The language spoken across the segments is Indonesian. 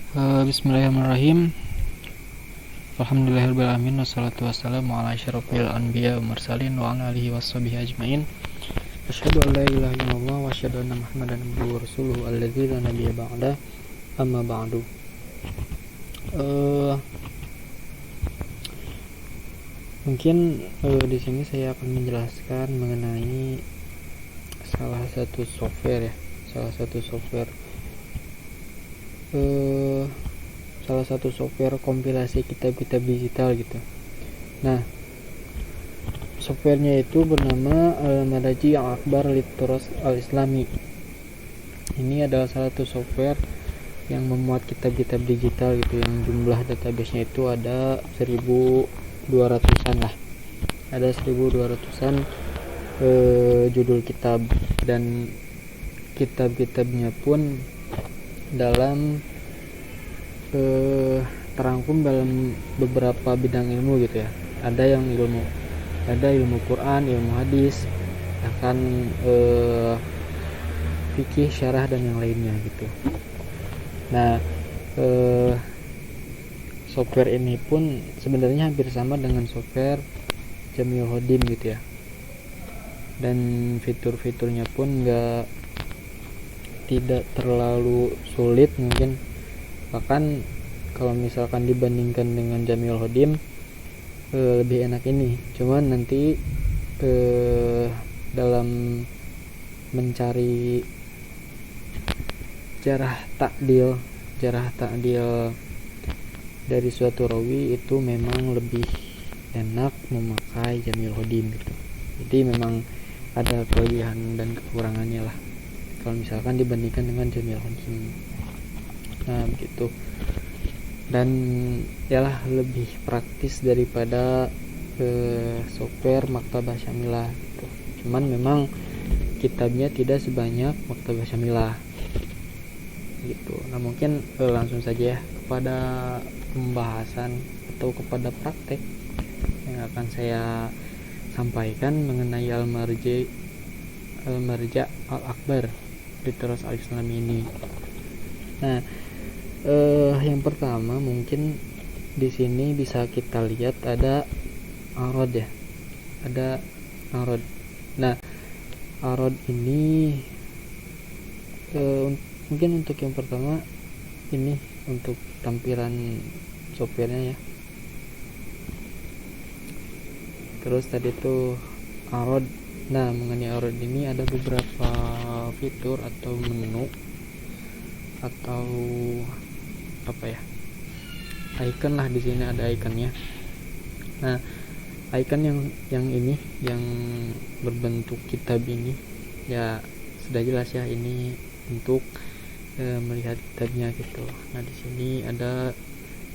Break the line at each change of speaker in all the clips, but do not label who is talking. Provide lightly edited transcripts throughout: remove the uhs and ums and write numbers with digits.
Bismillahirrahmanirrahim. Alhamdulillahirrahmanirrahim. Wassalatu wassalamu ala asyrafil anbiya wa mursalin wa ala alihi washabihi ajmain. Asyhadu an la ilaha illallah wa asyhadu anna Muhammadan abduhu wa rasuluhu alladzi la nabiyya ba'da. Amma ba'du. Mungkin di sini saya akan menjelaskan mengenai salah satu software kompilasi kitab-kitab digital gitu. Nah, softwarenya itu bernama Al-Maraji Akbar Litturas Al-Islami. Ini adalah salah satu software yang memuat kitab-kitab digital gitu, yang jumlah database-nya itu ada 1200-an lah. Ada 1200-an judul kitab, dan kitab-kitabnya pun dalam terangkum dalam beberapa bidang ilmu gitu ya. Ada ilmu Quran, ilmu hadis, bahkan fikih, syarah dan yang lainnya gitu. Nah, software ini pun sebenarnya hampir sama dengan software Jamil Hodim gitu ya. Dan fitur-fiturnya pun tidak terlalu sulit mungkin. Bahkan kalau misalkan dibandingkan dengan Jamil Hodim lebih enak ini. Cuman nanti dalam mencari jarah takdil dari suatu rawi itu memang lebih enak memakai Jamil Hodim gitu. Jadi memang ada kelebihan dan kekurangannya lah kalau misalkan dibandingkan dengan Jamil Hodim. Nah begitu. Dan yalah lebih praktis daripada software Maktabah Syamilah gitu. Cuman memang kitabnya tidak sebanyak Maktabah Syamilah gitu. Nah mungkin langsung saja ya kepada pembahasan atau kepada praktek yang akan saya sampaikan mengenai Al-Marja Al-Akbar Litturas Al-Islami ini. Nah, yang pertama mungkin di sini bisa kita lihat ada arod ya. Ada arod. Nah, arod ini mungkin untuk yang pertama ini untuk tampilan softwarenya ya. Terus tadi tuh arod. Nah, mengenai arod ini ada beberapa fitur atau menu atau apa ya, icon lah. Di sini ada iconnya. Nah, icon yang ini yang berbentuk kitab ini ya sudah jelas ya, ini untuk melihat kitabnya gitu. Nah, di sini ada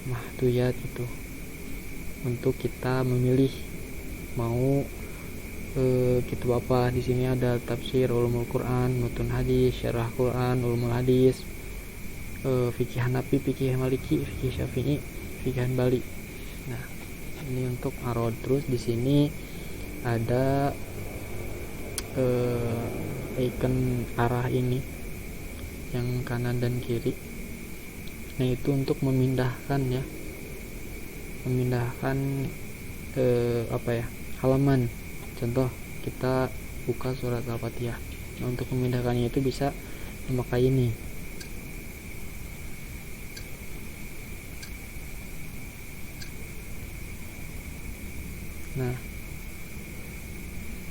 mahtuyat itu untuk kita memilih mau kitab apa. Di sini ada tafsir, ulumul Quran, mutun hadis, syarah Quran, ulumul hadis, fikih Hanafi, fikih Maliki, fikih Syafi'i, fikih Hanbali. Nah, ini untuk arod. Terus di sini ada icon arah ini yang kanan dan kiri. Nah, itu untuk memindahkan halaman. Contoh kita buka surat Al-Fatihah. Nah, untuk memindahkannya itu bisa memakai ini. Nah,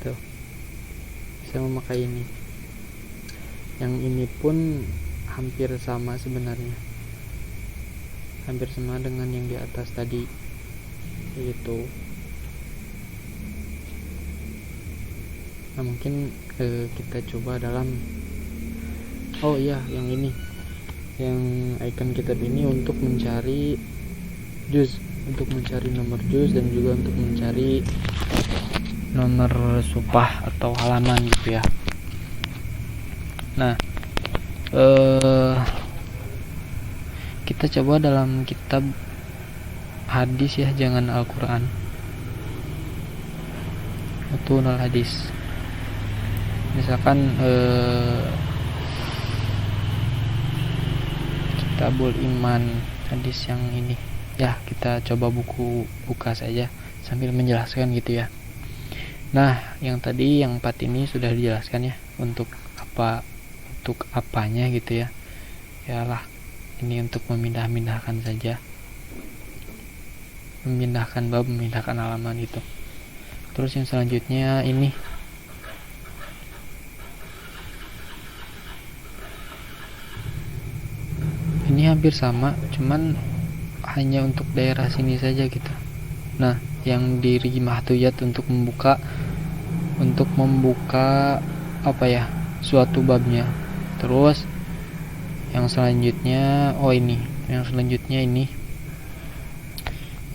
tuh bisa memakai ini. Yang ini pun hampir sama sebenarnya, hampir sama dengan yang di atas tadi itu. Nah, mungkin kita coba dalam yang ini, yang icon kitab ini untuk mencari juz, untuk mencari nomor juz dan juga untuk mencari nomor supah atau halaman gitu ya. Nah, kita coba dalam kitab hadis ya, jangan Al-Quran, itu hadis. Misalkan Kitabul Iman, hadis yang ini ya. Kita coba buka saja sambil menjelaskan gitu ya. Nah, yang tadi yang 4 ini sudah dijelaskan ya, untuk apanya gitu ya. Yalah, ini untuk memindahkan saja, memindahkan bab, memindahkan halaman gitu. Terus yang selanjutnya ini hampir sama, cuman hanya untuk daerah sini saja gitu. Nah, yang di Rigi Mahtuyat untuk membuka apa ya, suatu babnya. Terus yang selanjutnya ini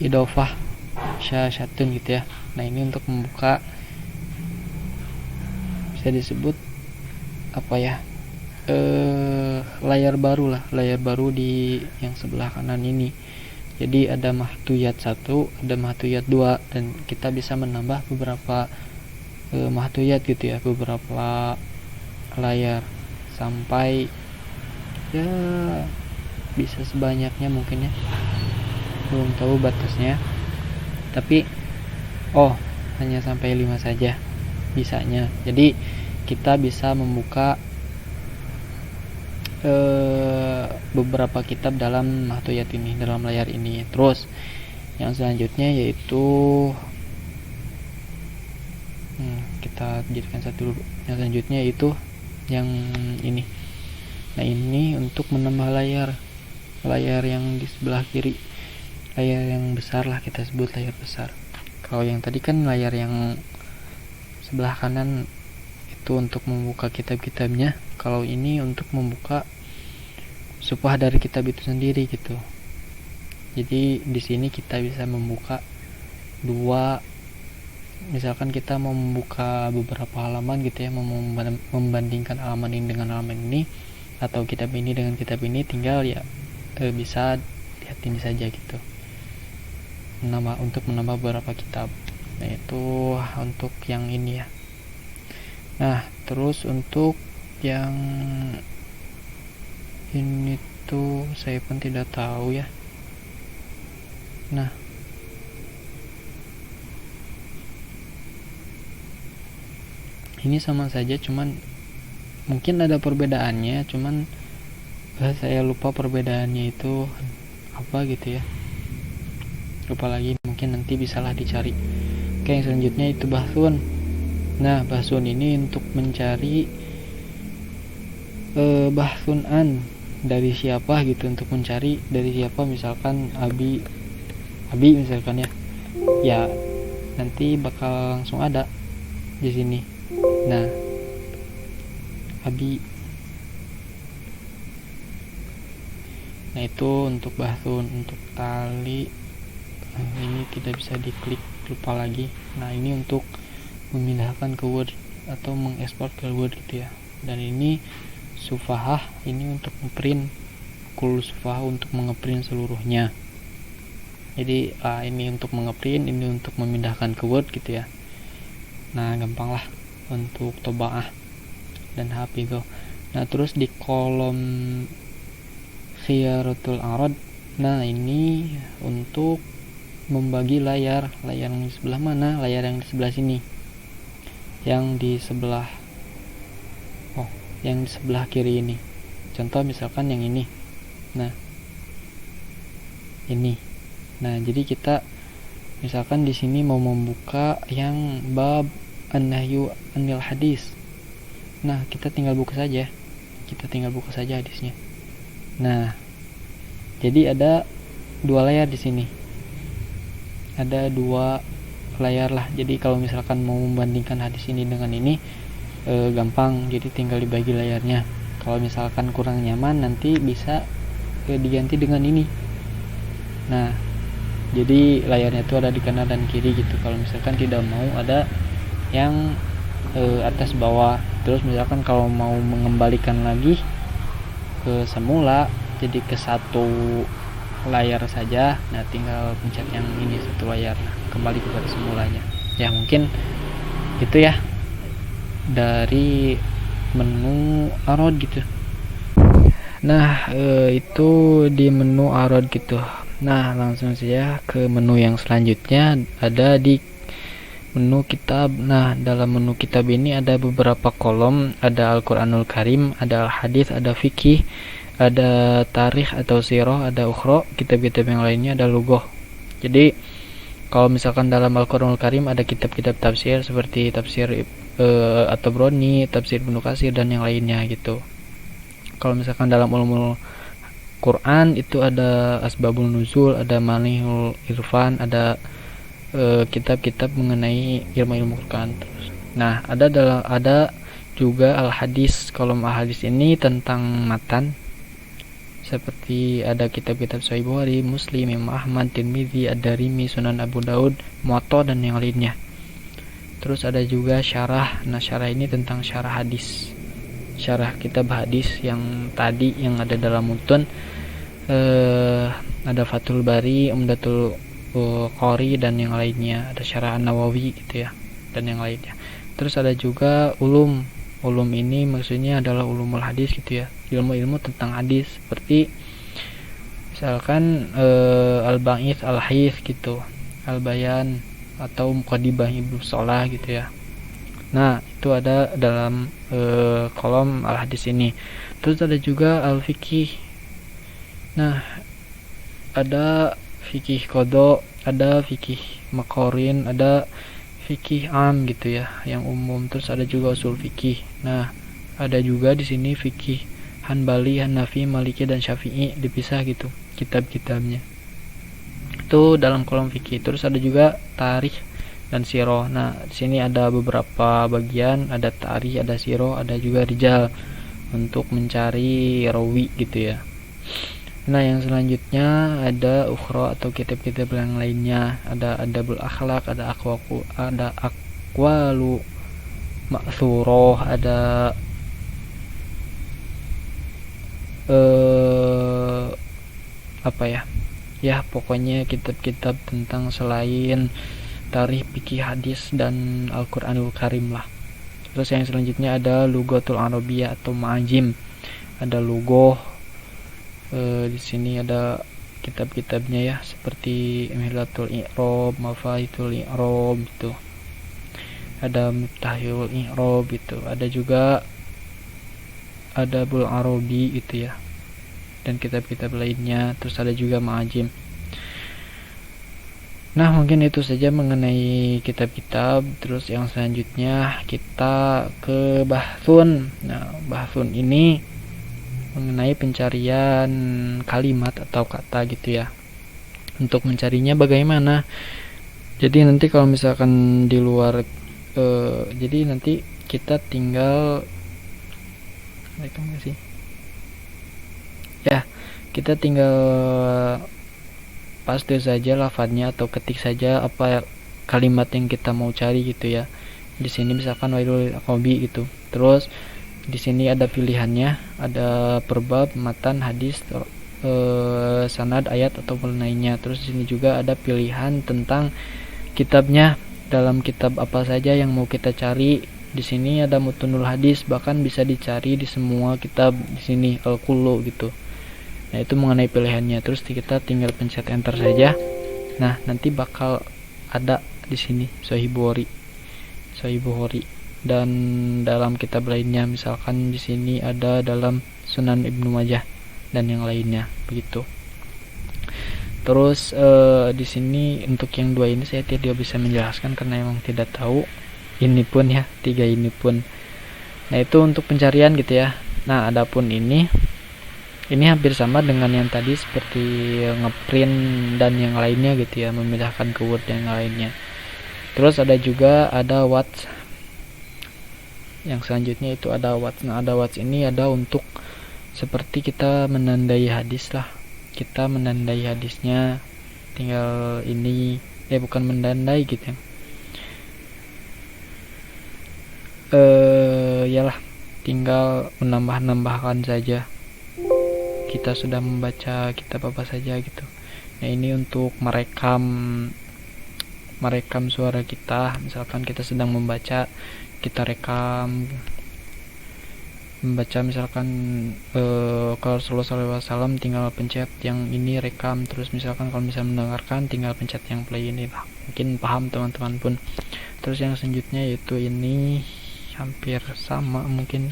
idofah syasyatun gitu ya. Nah, ini untuk membuka, bisa disebut apa ya, layar baru di yang sebelah kanan ini. Jadi ada mahtuyat 1, ada mahtuyat 2, dan kita bisa menambah beberapa mahtuyat gitu ya, beberapa layar sampai ya bisa sebanyaknya mungkin ya, belum tahu batasnya, tapi hanya sampai 5 saja bisanya. Jadi kita bisa membuka beberapa kitab dalam mahtuyat ini, dalam layar ini. Terus yang selanjutnya yaitu kita jadikan satu dulu. Yang selanjutnya yaitu yang ini. Nah, ini untuk menambah layar yang di sebelah kiri, layar yang besar lah, kita sebut layar besar. Kalau yang tadi kan layar yang sebelah kanan itu untuk membuka kitab-kitabnya. Kalau ini untuk membuka supah dari kitab itu sendiri gitu. Jadi di sini kita bisa membuka dua, misalkan kita mau membuka beberapa halaman gitu ya, membandingkan halaman ini dengan halaman ini, atau kitab ini dengan kitab ini, tinggal ya bisa lihat ini saja gitu. Untuk menambah beberapa kitab. Nah, itu untuk yang ini ya. Nah, terus untuk yang ini tuh saya pun tidak tahu ya. Nah, ini sama saja, cuman mungkin ada perbedaannya, cuman saya lupa perbedaannya itu apa gitu ya, lupa lagi, mungkin nanti bisalah dicari. Oke, yang selanjutnya itu bahsun. Nah, bahsun ini untuk mencari bahsun an dari siapa gitu, untuk mencari dari siapa, misalkan abi misalkan ya nanti bakal langsung ada di sini. Nah, abi. Nah, itu untuk bahsun. Untuk tali ini tidak bisa diklik, lupa lagi. Nah, ini untuk memindahkan ke Word atau mengekspor ke Word gitu ya. Dan ini sufahah, ini untuk ngeprint, kul sufahah untuk mengeprint seluruhnya. Jadi ini untuk mengeprint, ini untuk memindahkan ke Word gitu ya. Nah, gampang lah untuk tobaah dan hafidho. Nah, terus di kolom khiyaratul arad, nah ini untuk membagi layar yang di sebelah mana, layar yang di sebelah sini, yang di sebelah kiri ini. Contoh misalkan yang ini. Nah, ini. Nah, jadi kita misalkan di sini mau membuka yang bab an-nahyu anil hadis. Nah, kita tinggal buka saja hadisnya. Nah, jadi ada dua layar di sini. Ada dua layar lah. Jadi kalau misalkan mau membandingkan hadis ini dengan ini, gampang. Jadi tinggal dibagi layarnya. Kalau misalkan kurang nyaman, nanti bisa diganti dengan ini. Nah, jadi layarnya itu ada di kanan dan kiri gitu. Kalau misalkan tidak mau ada yang atas bawah. Terus misalkan kalau mau mengembalikan lagi ke semula, jadi ke satu layar saja, nah tinggal pencet yang ini, satu layar, kembali kepada semulanya. Ya, mungkin gitu ya dari menu arod gitu. Nah, itu di menu arod gitu. Nah, langsung saja ke menu yang selanjutnya, ada di menu kitab. Nah, dalam menu kitab ini ada beberapa kolom, ada Al-Qur'anul Karim, ada Al-Hadis, ada fikih, ada tarikh atau sirah, ada ukhra, kitab-kitab yang lainnya, ada lughah. Jadi, kalau misalkan dalam Al-Qur'anul Karim ada kitab-kitab tafsir seperti tafsir At-Tabrani, tafsir Ibnu Katsir dan yang lainnya gitu. Kalau misalkan dalam ulumul Quran itu ada Asbabul Nuzul, ada Manihul Irfan, ada kitab-kitab mengenai ilmu-ilmu Quran. Nah, ada juga Al-Hadis. Kolom Al-Hadis ini tentang matan, seperti ada kitab-kitab Sahih Bukhari, Muslim, Imam Ahmad, Tirmidzi, Ad-Darimi, Sunan Abu Daud, Muwatta dan yang lainnya. Terus ada juga syarah. Nah, syarah ini tentang syarah hadis, syarah kitab hadis yang tadi yang ada dalam mutun. Ada Fathul Bari, Umdatul Qori dan yang lainnya, ada syarah An-Nawawi gitu ya, dan yang lainnya. Terus ada juga ulum ini maksudnya adalah ulumul hadis gitu ya, ilmu-ilmu tentang hadis, seperti misalkan Al-Ba'its, Al-His gitu, Al-Bayan atau Muqaddimah Ibnu Shalah gitu ya. Nah, itu ada dalam kolom Al-Hadis ini. Terus ada juga Al-Fiqih. Nah, ada fikih qada, ada fikih maqarin, ada fikih am gitu ya, yang umum. Terus ada juga usul fikih. Nah, ada juga di sini fikih Hanbali, Hanafi, Maliki dan Syafi'i, dipisah gitu kitab-kitabnya. Itu dalam kolom fikih. Terus ada juga tarikh dan sirah. Nah, di sini ada beberapa bagian, ada tarikh, ada sirah, ada juga rijal untuk mencari rawi gitu ya. Nah, yang selanjutnya ada ukhra atau kitab-kitab yang lainnya, ada adabul akhlak, ada aqwalu ma'thurah, ada apa ya? Ya, pokoknya kitab-kitab tentang selain tarikh, fikih, hadis dan Al-Qur'anul Karim lah. Terus yang selanjutnya ada Lughatul Arabiyyah atau Ma'ajim. Ada lughah. Di sini ada kitab-kitabnya ya, seperti Mihlatul I'rab, Mafahidul I'rab gitu. Ada Miftahul I'rab gitu. Ada juga Adabul Arabi gitu ya, dan kitab-kitab lainnya. Terus ada juga Ma'ajim. Nah, mungkin itu saja mengenai kitab-kitab. Terus yang selanjutnya kita ke bahsun. Nah, bahsun ini mengenai pencarian kalimat atau kata gitu ya. Untuk mencarinya bagaimana? Jadi nanti kalau misalkan di luar jadi nanti kita tinggal ya, kita tinggal paste saja lafadznya atau ketik saja apa kalimat yang kita mau cari gitu ya. Di sini misalkan wailul aqabi gitu. Terus di sini ada pilihannya, ada perbab, matan, hadis, sanad, ayat atau lainnya. Terus di sini juga ada pilihan tentang kitabnya, dalam kitab apa saja yang mau kita cari. Di sini ada mutunul hadis, bahkan bisa dicari di semua kitab di sini al-kullu gitu. Nah, itu mengenai pilihannya. Terus kita tinggal pencet enter saja. Nah, nanti bakal ada di sini Sahih Bukhari dan dalam kitab lainnya, misalkan di sini ada dalam Sunan Ibnu Majah dan yang lainnya begitu. Terus di sini untuk yang dua ini saya tidak bisa menjelaskan karena memang tidak tahu. Ini pun ya, 3 ini pun. Nah, itu untuk pencarian gitu ya. Nah, adapun ini hampir sama dengan yang tadi, seperti ngeprint dan yang lainnya gitu ya, memindahkan ke Word dan yang lainnya. Terus ada juga ada Watch. Yang selanjutnya itu ada Watch. Nah, ada Watch ini ada untuk seperti kita menandai hadis lah. Kita menandai hadisnya, tinggal ini bukan menandai gitu ya. Yalah, tinggal menambahkan saja. Kita sudah membaca kitab apa saja gitu. Nah, ini untuk merekam suara kita. Misalkan kita sedang membaca, kita rekam membaca misalkan kalau Rasulullah SAW tinggal pencet yang ini rekam, terus misalkan kalau misalnya mendengarkan tinggal pencet yang play ini lah, mungkin paham teman-teman pun. Terus yang selanjutnya yaitu ini hampir sama mungkin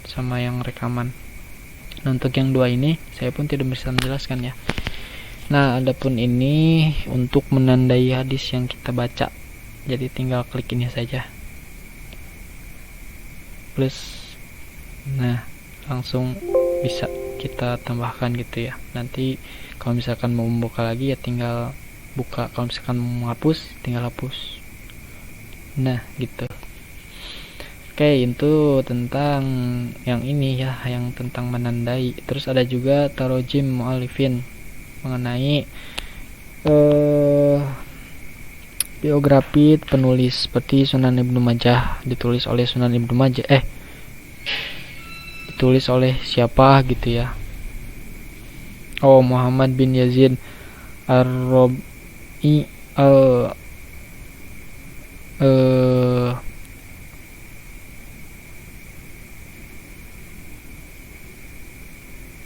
sama yang rekaman. Nah, untuk yang dua ini saya pun tidak bisa menjelaskan ya. Nah, adapun ini untuk menandai hadis yang kita baca, jadi tinggal klik ini saja plus, nah langsung bisa kita tambahkan gitu ya. Nanti kalau misalkan mau membuka lagi ya tinggal buka, kalau misalkan mau menghapus tinggal hapus. Nah gitu. Oke, itu tentang yang ini ya, yang tentang menandai. Terus ada juga tarojim mu'alifin, mengenai biografi penulis seperti Sunan Ibnu Majah, ditulis oleh Sunan Ibnu Majah, ditulis oleh siapa gitu ya. Oh, Muhammad bin Yazid Ar-Rabi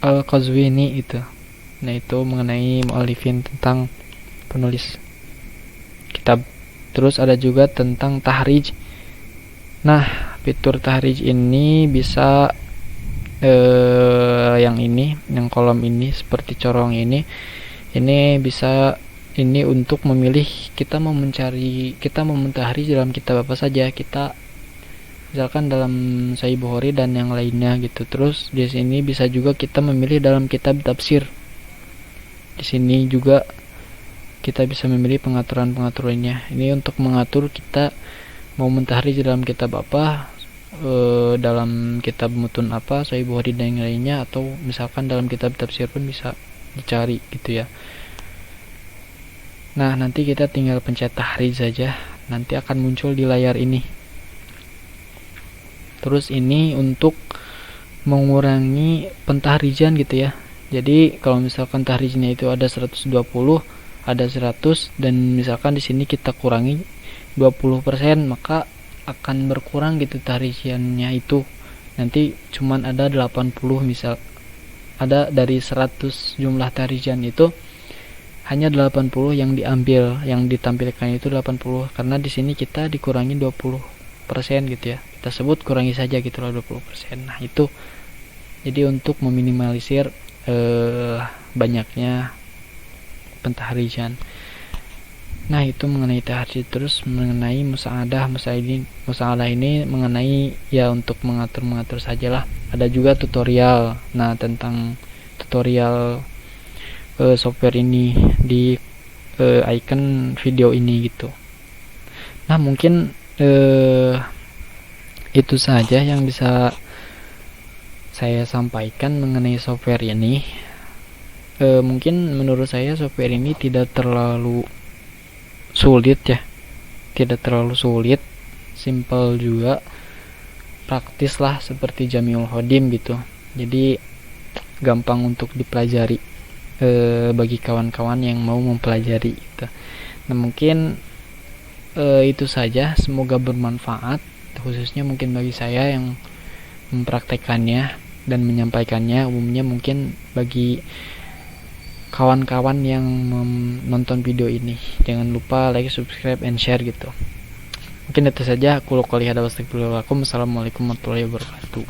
Al-Qazwini itu. Nah, itu mengenai mu'alifin, tentang penulis kitab. Terus ada juga tentang tahrij. Nah, fitur tahrij ini bisa yang ini, yang kolom ini seperti corong ini bisa ini untuk memilih kita mau mencari, kita mau mentahrij dalam kitab apa saja. Kita misalkan dalam Sahih Bukhari dan yang lainnya gitu. Terus di sini bisa juga kita memilih dalam kitab tafsir. Di sini juga kita bisa memilih pengaturan-pengaturannya. Ini untuk mengatur kita mau mentahrij dalam kitab apa, dalam kitab mutun apa, Sahih Bukhari dan yang lainnya, atau misalkan dalam kitab tafsir pun bisa dicari gitu ya. Nah, nanti kita tinggal pencet tahrij saja, nanti akan muncul di layar ini. Terus ini untuk mengurangi pentahrijan gitu ya. Jadi kalau misalkan tahrijnya itu ada 120, ada 100, dan misalkan di sini kita kurangi 20%, maka akan berkurang gitu tahrijannya itu. Nanti cuman ada 80, misal ada dari 100 jumlah tahrijan itu hanya 80 yang diambil, yang ditampilkan itu 80, karena di sini kita dikurangi 20% gitu ya. Kita sebut kurangi saja gitu lah 20%. Nah, itu jadi untuk meminimalisir banyaknya pentahrijan. Nah, itu mengenai tahrij. Terus mengenai musaadah ini mengenai ya untuk mengatur sajalah. Ada juga tutorial. Nah, tentang tutorial software ini di icon video ini gitu. Nah, mungkin itu saja yang bisa saya sampaikan mengenai software ini. Mungkin menurut saya software ini tidak terlalu sulit ya, tidak terlalu sulit, simple juga, praktis lah seperti Jamiul Khodim gitu. Jadi gampang untuk dipelajari bagi kawan-kawan yang mau mempelajari gitu. Nah, mungkin itu saja, semoga bermanfaat, khususnya mungkin bagi saya yang mempraktekannya dan menyampaikannya. Umumnya mungkin bagi kawan-kawan yang menonton video ini, jangan lupa like, subscribe, and share gitu. Mungkin itu saja. Aku qouli hadza wa astagfirullahaladzim. Assalamualaikum warahmatullahi wabarakatuh.